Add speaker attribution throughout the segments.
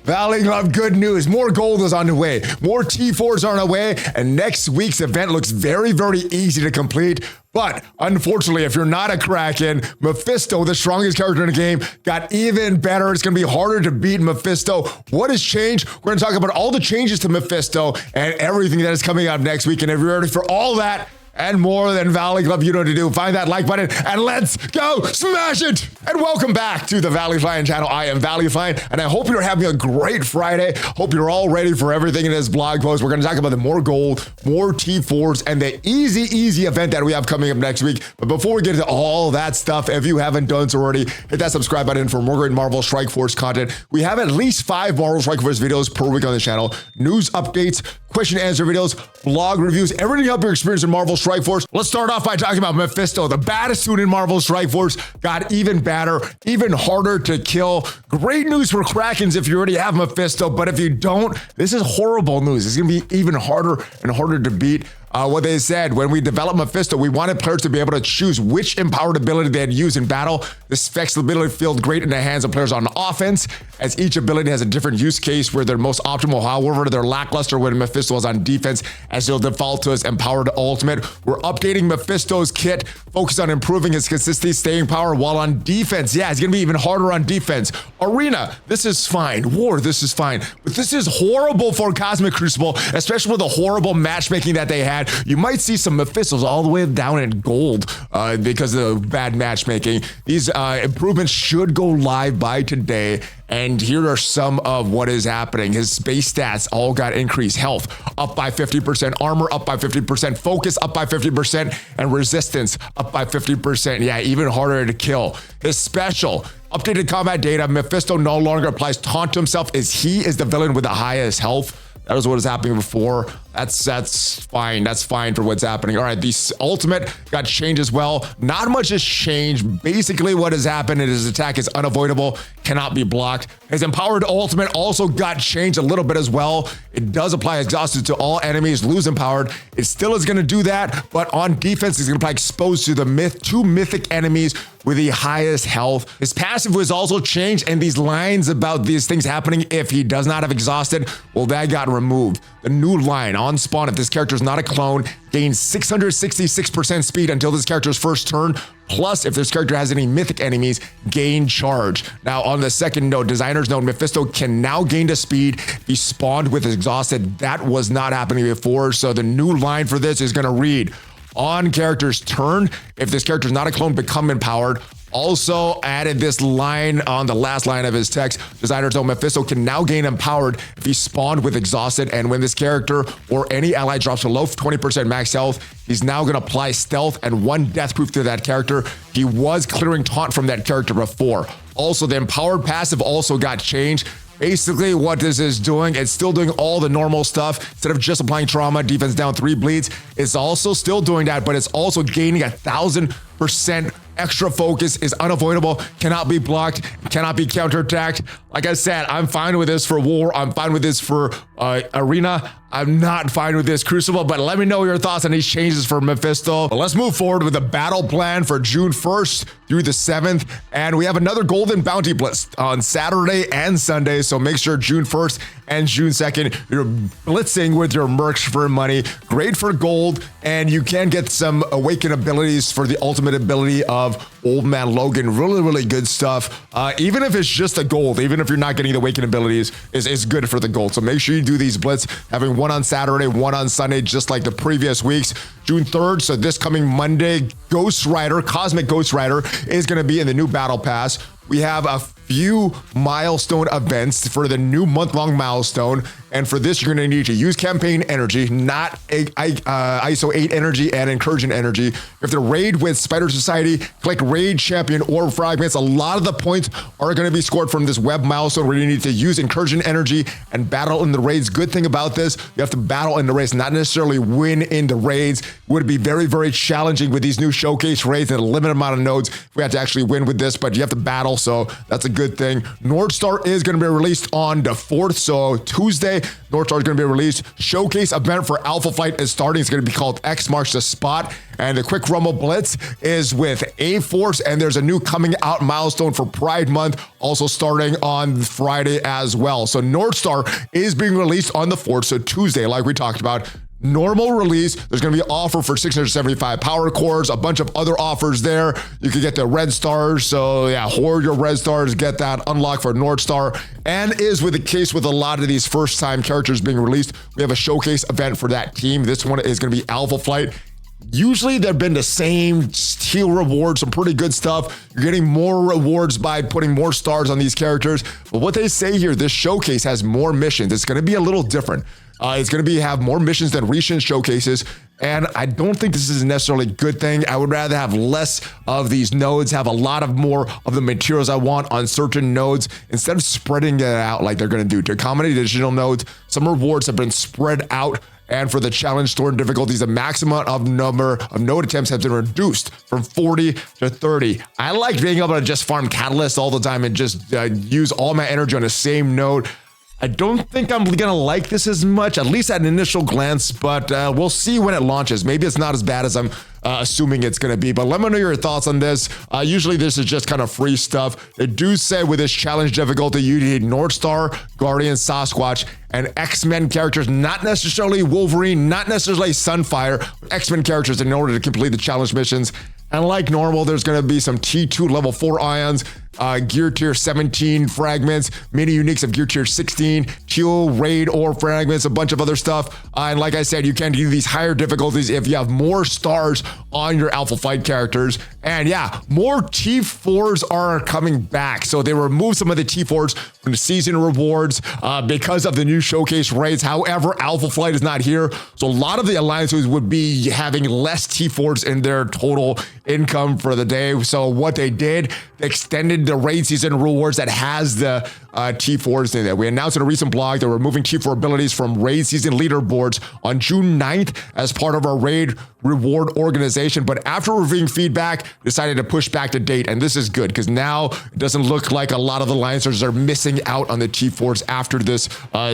Speaker 1: Valley Love, good news. More gold is on the way. More T4s are on the way. And next week's event looks very, very easy to complete. But unfortunately, if you're not a Kraken, Mephisto, the strongest character in the game, got even better. It's going to be harder to beat Mephisto. What has changed? We're going to talk about all the changes to Mephisto and everything that is coming up next week. And if you're ready for all that, and more than Valley Club, you know what to do. Find that like button and let's go smash it. And welcome back to the ValleyFlyin channel. I am ValleyFlyin, and I hope you're having a great Friday. Hope you're all ready for everything in this blog post. We're going to talk about the more gold, more T4s, and the easy event that we have coming up next week. But before we get into all that stuff, if you haven't done so already, hit that subscribe button for more great Marvel Strike Force content. We have at least 5 Marvel Strike Force videos per week on the channel. News updates, question and answer videos, blog reviews, everything to help your experience in Marvel Strike Force. Let's start off by talking about Mephisto. The baddest suit in Marvel Strike Force got even badder, even harder to kill. Great news for Krakens if you already have Mephisto, but if you don't, this is horrible news. It's going to be even harder and harder to beat. What they said, when we developed Mephisto, we wanted players to be able to choose which empowered ability they'd use in battle. This flexibility feels great in the hands of players on offense, as each ability has a different use case where they're most optimal. However, they're lackluster when Mephisto is on defense, as they'll default to his empowered ultimate. We're updating Mephisto's kit, focused on improving his consistency, staying power while on defense. Yeah, it's going to be even harder on defense. Arena, this is fine. War, this is fine. But this is horrible for Cosmic Crucible, especially with the horrible matchmaking that they had. You might see some Mephistos all the way down in gold because of the bad matchmaking. These improvements should go live by today. And here are some of what is happening. His base stats all got increased. Health up by 50%, armor up by 50%, focus up by 50%, and resistance up by 50%. Yeah, even harder to kill. His special, updated combat data, Mephisto no longer applies taunt to himself, as he is the villain with the highest health. That was what was happening before. That's fine. That's fine for what's happening. All right, the ultimate got changed as well. Not much has changed. Basically, what has happened is his attack is unavoidable, cannot be blocked. His empowered ultimate also got changed a little bit as well. It does apply exhausted to all enemies, lose empowered. It still is going to do that, but on defense, it's going to apply exposed to the two mythic enemies with the highest health. His passive was also changed, and these lines about these things happening if he does not have exhausted, well, that got removed. The new line on spawn, if this character is not a clone, gains 666% speed until this character's first turn. Plus, if this character has any mythic enemies, gain charge. Now, on the second note, designers note Mephisto can now gain the speed. He spawned with exhausted. That was not happening before. So the new line for this is going to read, on character's turn, if this character is not a clone, become empowered. Also added this line on the last line of his text. Designers know Mephisto can now gain empowered if he spawned with exhausted, and when this character or any ally drops below 20% max health, he's now going to apply stealth and 1 death proof to that character. He was clearing taunt from that character before. Also, the empowered passive also got changed. Basically, what this is doing, it's still doing all the normal stuff. Instead of just applying trauma, defense down 3 bleeds, it's also still doing that, but it's also gaining 1,000% extra focus, is unavoidable, cannot be blocked, cannot be counterattacked. Like I said, I'm fine with this for war. I'm fine with this for arena. I'm not fine with this Crucible, but let me know your thoughts on these changes for Mephisto. But let's move forward with the battle plan for June 1st through the 7th. And we have another Golden Bounty Blitz on Saturday and Sunday. So make sure June 1st and June 2nd, you're blitzing with your mercs for money. Great for gold. And you can get some awakened abilities for the ultimate ability of Old Man Logan. Really good stuff. Even if it's just a gold, even if you're not getting the awakened abilities, is good for the gold. So make sure you do these blitz, having one on Saturday, one on Sunday, just like the previous weeks. June 3rd, so this coming Monday, Ghost Rider, Cosmic Ghost Rider is going to be in the new Battle Pass. We have a few milestone events for the new month-long milestone. And for this, you're going to need to use campaign energy, not ISO 8 energy and incursion energy. You have to raid with Spider Society, click raid champion or fragments. A lot of the points are going to be scored from this web milestone where you need to use incursion energy and battle in the raids. Good thing about this, you have to battle in the raids, not necessarily win in the raids. It would be very challenging with these new showcase raids and a limited amount of nodes if we have to actually win with this, but you have to battle, so that's a good thing. Northstar is going to be released on the 4th, so Tuesday. Tuesday, Northstar is going to be released. Showcase event for Alpha Flight is starting. It's going to be called X Marks the Spot. And the Quick Rumble Blitz is with A-Force, and there's a new coming out milestone for Pride Month, also starting on Friday as well. So Northstar is being released on the 4th, so Tuesday, like we talked about. Normal release. There's going to be an offer for 675 power cores, a bunch of other offers there. You can get the red stars. So yeah, hoard your red stars, get that unlocked for Northstar. And is with the case with a lot of these first time characters being released, we have a showcase event for that team. This one is going to be Alpha Flight. Usually they've been the same teal rewards, some pretty good stuff. You're getting more rewards by putting more stars on these characters. But what they say here, this showcase has more missions. It's going to be a little different. It's going to have more missions than recent showcases. And I don't think this is necessarily a good thing. I would rather have less of these nodes, have a lot of more of the materials I want on certain nodes instead of spreading it out like they're going to do. To accommodate additional nodes, some rewards have been spread out. And for the challenge store difficulties, the maximum of number of node attempts has been reduced from 40 to 30. I like being able to just farm catalysts all the time and just use all my energy on the same node. I don't think I'm gonna like this as much, at least at an initial glance, but we'll see when it launches. Maybe it's not as bad as I'm assuming it's gonna be, but let me know your thoughts on this. Usually this is just kind of free stuff. They do say with this challenge difficulty, you need Northstar, Guardian, Sasquatch, and X-Men characters, not necessarily Wolverine, not necessarily Sunfire, X-Men characters in order to complete the challenge missions. And like normal, there's going to be some T2 level 4 ions, gear tier 17 fragments, mini uniques of gear tier 16, teal raid ore fragments, a bunch of other stuff. And like I said, you can do these higher difficulties if you have more stars on your Alpha Flight characters. And yeah, more T4s are coming back. So they removed some of the T4s from the season rewards because of the new showcase raids. However, Alpha Flight is not here. So a lot of the alliances would be having less T4s in their total income for the day. So what they did, they extended the raid season rewards that has the T4s in there. We announced in a recent blog that we're moving T4 abilities from raid season leaderboards on June 9th as part of our raid reward organization. But after reviewing feedback, decided to push back the date. And this is good because now it doesn't look like a lot of the alliancers are missing out on the T4s after this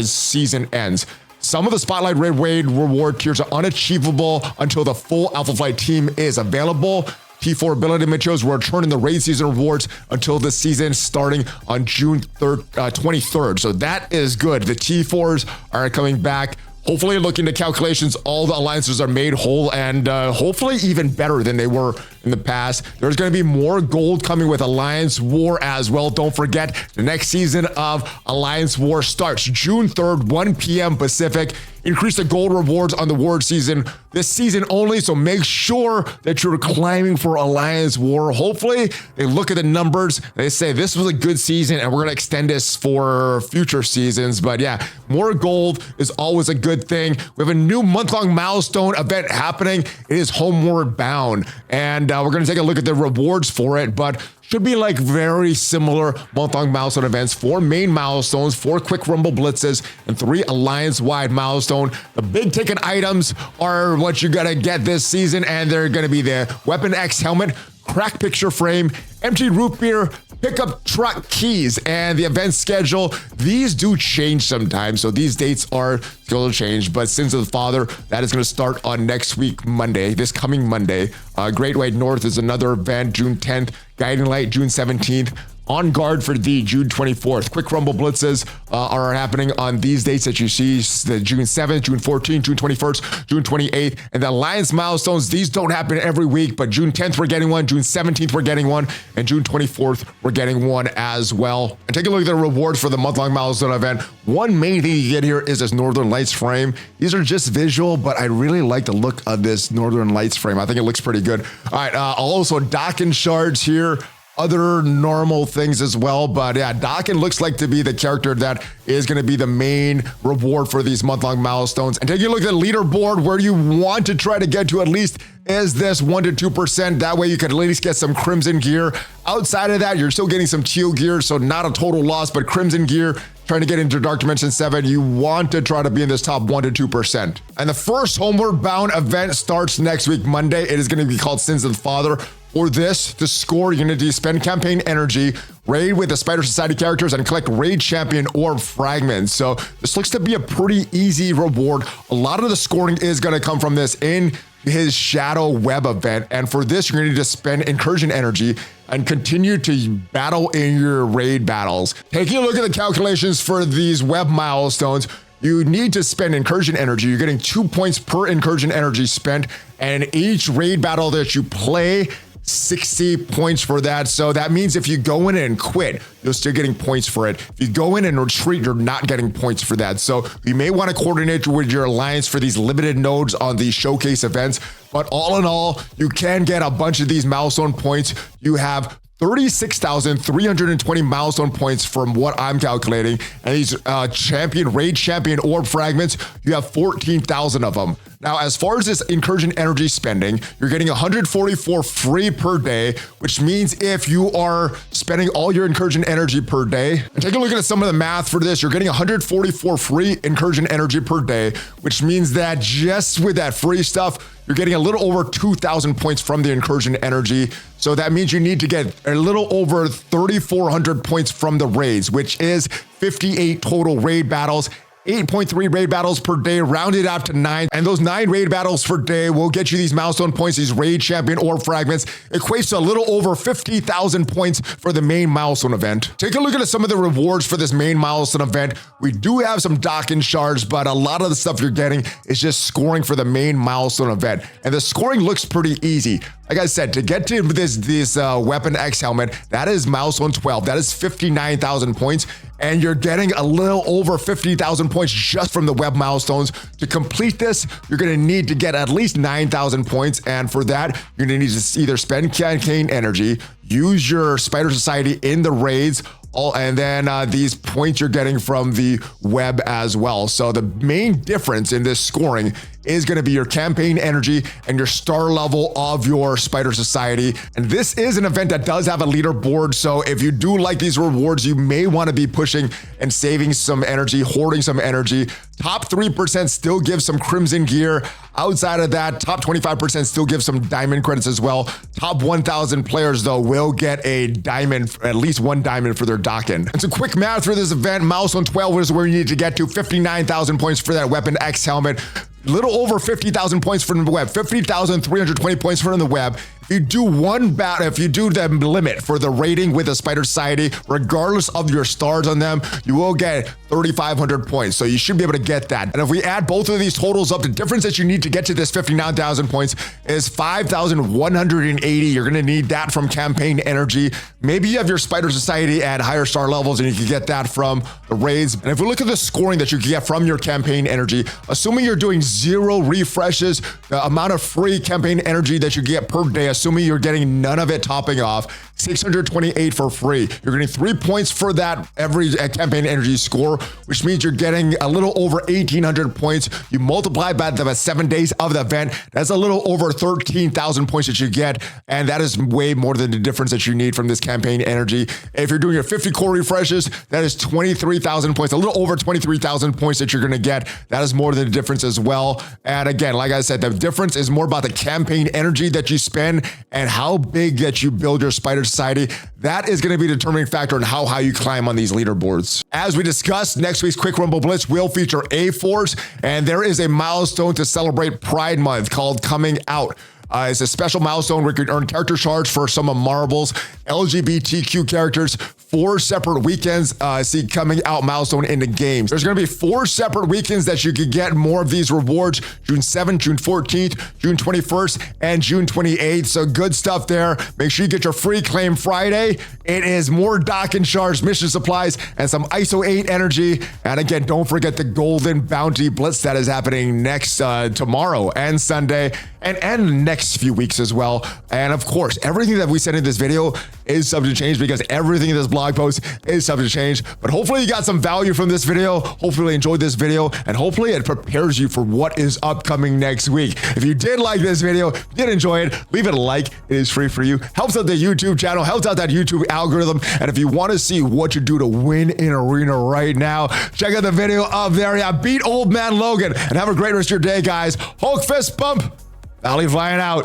Speaker 1: season ends. Some of the Spotlight Raid reward tiers are unachievable until the full Alpha Flight team is available. T4 ability materials will return in the raid season rewards until the season starting on June 23rd. So that is good. The T4s are coming back. Hopefully, looking at calculations, all the alliances are made whole and hopefully even better than they were in the past. There's going to be more gold coming with Alliance War as well. Don't forget, the next season of Alliance War starts June 3rd, 1 p.m. Pacific. Increase the gold rewards on the war season this season only, so make sure that you're climbing for Alliance War. Hopefully, they look at the numbers, they say this was a good season and we're going to extend this for future seasons. But yeah, more gold is always a good thing. We have a new month-long milestone event happening. It is Homeward Bound, and we're going to take a look at the rewards for it, but should be like very similar month-long milestone events, 4 main milestones, 4 quick rumble blitzes, and 3 alliance-wide milestone. The big ticket items are what you're gonna get this season, and they're gonna be the Weapon X helmet, crack picture frame, empty root beer, pickup truck keys, and the event schedule. These do change sometimes, so these dates are going to change, but Sins of the Father, that is going to start on next week, Monday, this coming Monday. Great White North is another event, June 10th, Guiding Light, June 17th. On Guard for Thee, June 24th. Quick Rumble Blitzes are happening on these dates that you see, the June 7th, June 14th, June 21st, June 28th. And the Alliance Milestones, these don't happen every week, but June 10th, we're getting one, June 17th, we're getting one, and June 24th, we're getting one as well. And take a look at the rewards for the month-long milestone event. One main thing you get here is this Northern Lights frame. These are just visual, but I really like the look of this Northern Lights frame. I think it looks pretty good. All right, also Daken Shards here. Other normal things as well, but yeah, Daken looks like to be the character that is going to be the main reward for these month-long milestones. And taking a look at the leaderboard, where you want to try to get to at least is this 1% to 2%. That way you can at least get some crimson gear. Outside of that, you're still getting some teal gear, so not a total loss, but crimson gear. Trying to get into Dark Dimension 7, you want to try to be in this top 1% to 2%. And the first Homeward Bound event starts next week, Monday. It is going to be called Sins of the Father. For this, to score, you're going to spend campaign energy, raid with the Spider Society characters, and collect raid champion orb fragments. So this looks to be a pretty easy reward. A lot of the scoring is going to come from this in his Shadow Web event. And for this, you're going to need to spend incursion energy and continue to battle in your raid battles. Taking a look at the calculations for these web milestones, you need to spend incursion energy. You're getting 2 points per incursion energy spent, and each raid battle that you play, 60 points for that. So that means if you go in and quit, you're still getting points for it. If you go in and retreat, you're not getting points for that. So you may want to coordinate with your alliance for these limited nodes on these showcase events. But all in all, you can get a bunch of these milestone points. You have 36,320 milestone points from what I'm calculating. And these raid champion orb fragments, you have 14,000 of them. Now, as far as this incursion energy spending, you're getting 144 free per day, which means if you are spending all your incursion energy per day, and take a look at some of the math for this, you're getting 144 free incursion energy per day, which means that just with that free stuff, you're getting a little over 2,000 points from the incursion energy. So that means you need to get a little over 3,400 points from the raids, which is 58 total raid battles. 8.3 raid battles per day, rounded out to 9. And those 9 raid battles per day will get you these milestone points, these raid champion orb fragments. Equates to a little over 50,000 points for the main milestone event. Take a look at some of the rewards for this main milestone event. We do have some Daken shards, but a lot of the stuff you're getting is just scoring for the main milestone event. And the scoring looks pretty easy. Like I said, to get to this Weapon X helmet, that is milestone 12. That is 59,000 points. And you're getting a little over 50,000 points just from the web milestones. To complete this, you're going to need to get at least 9,000 points. And for that, you're going to need to either spend campaign energy, use your Spider Society in the raids, and then these points you're getting from the web as well. So the main difference in this scoring is going to be your campaign energy and your star level of your Spider Society. And this is an event that does have a leaderboard. So if you do like these rewards, you may want to be pushing and saving some energy, hoarding some energy. Top 3% still gives some crimson gear. Outside of that, top 25% still gives some diamond credits as well. Top 1,000 players, though, will get a diamond, at least 1 diamond for their Daken. And so quick math for this event, milestone 12 is where you need to get to 59,000 points for that Weapon X helmet. Little over 50,000 points from the web, 50,320 points from the web. If you do one battle, if you do the limit for the rating with the Spider Society, regardless of your stars on them, you will get 3,500 points. So you should be able to get that. And if we add both of these totals up, the difference that you need to get to this 59,000 points is 5,180. You're going to need that from campaign energy. Maybe you have your Spider Society at higher star levels and you can get that from the raids. And if we look at the scoring that you can get from your campaign energy, assuming you're doing 0 refreshes, the amount of free campaign energy that you get per day, assuming you're getting none of it topping off, 628 for free. You're getting 3 points for that every campaign energy score, which means you're getting a little over 1,800 points. You multiply by the 7 days of the event, that's a little over 13,000 points that you get. And that is way more than the difference that you need from this campaign energy. If you're doing your 50 core refreshes, that is 23,000 points, a little over 23,000 points that you're going to get. That is more than the difference as well. And again, like I said, the difference is more about the campaign energy that you spend and how big that you build your Spider Society. That is going to be the determining factor in how high you climb on these leaderboards. As we discussed, next week's Quick Rumble Blitz will feature A4s, and there is a milestone to celebrate Pride Month called Coming Out. It's a special milestone where you can earn character shards for some of Marvel's LGBTQ characters. 4 separate weekends see coming out milestone in the games. There's going to be 4 separate weekends that you could get more of these rewards: June 7th, June 14th, June 21st, and June 28th. So good stuff there. Make sure you get your free claim Friday. It is more Daken shards, mission supplies, and some ISO 8 energy. And again, don't forget the Golden Bounty Blitz that is happening next tomorrow and Sunday and next few weeks as well. And of course, everything that we said in this video is subject to change because everything in this blog post is subject to change. But hopefully you got some value from this video. Hopefully you enjoyed this video, and hopefully it prepares you for what is upcoming next week. If you did like this video, did enjoy it, leave it a like. It is free for you. Helps out the YouTube channel, helps out that YouTube algorithm. And if you want to see what you do to win in Arena right now, check out the video up there. Yeah, beat Old Man Logan, and have a great rest of your day, guys. Hulk fist bump. ValleyFlyin out.